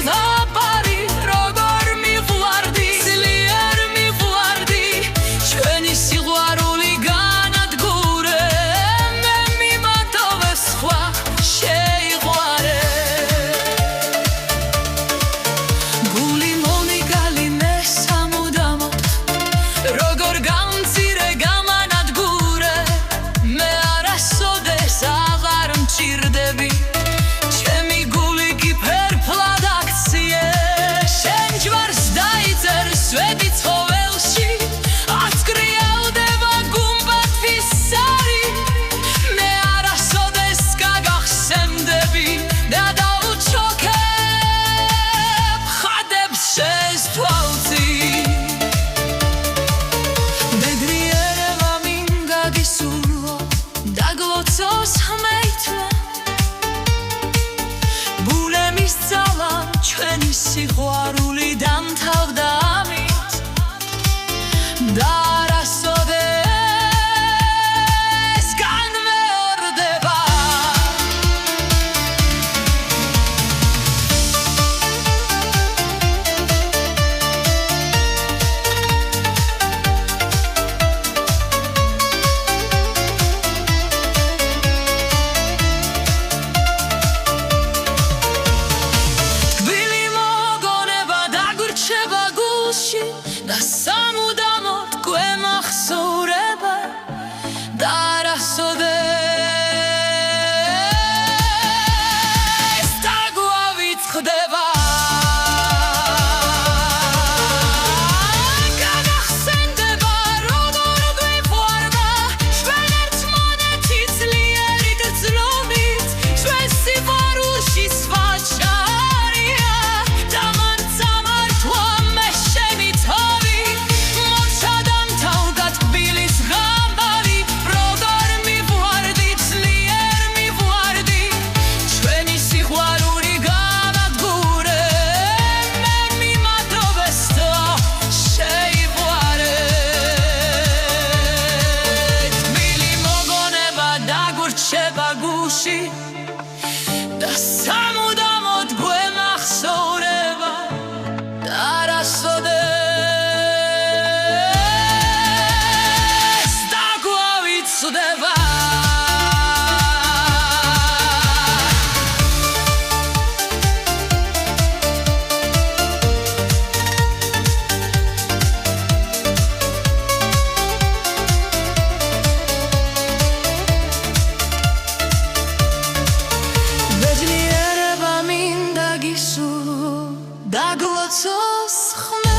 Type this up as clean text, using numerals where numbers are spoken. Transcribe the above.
ზღაპარი როგორ მიყვარდი ძლიერ მიყვარდი ჩვენი სიყვარული განადგურე მე მიმატოვე სხვა შეიყვარე გული მონიკალი მე სამუდამოდ როგორ გამცირე გამანადგურე მე არასოდეს აღარ მჭირდები ჩემი გული კი ფერფლად აქციე შენ ჯვარს დაიძერ სვეტი ცხოველში აცკრიალდება გუმბათვისარი მე არასოდეს გაგახსენდები და დაუჩოქებ ხადებს შეზთვალწი ბედნიერება მინდა გისურვო დაგლოცოს ხმეითმა ბუნების ძალა ჩვენი სიყვარული დამთავრდა ამით და არასოდეს განმეორდება თბილი მოგონება დაგვრჩება გულში და სამუდამოდ გვემახსოვრება და არასოდეს დაგვავიწყდება გაგახსენდება როგორ გვიყვარდა ჩვენ ერთმანეთი ძლიერი გრძნობით ჩვენ სიყვარულში სხვა ჭარია და მან წამართვა მე შენი თავი მოჩა დამთავრდა თბილი ზღაპარი როგორ მიყვარდი ძლიერ მიყვარდი ჩვენი სიყვარული განადგურე მე მიმატოვე სხვა შეიყვარე თბილი მოგონება დაგვრჩება გულში და სამუდამოდ გვემახსოვრება და არასოდეს დაგვავიწყდება ბედნიერება მინდა გისურვო დაგლოცოს ხმეითმა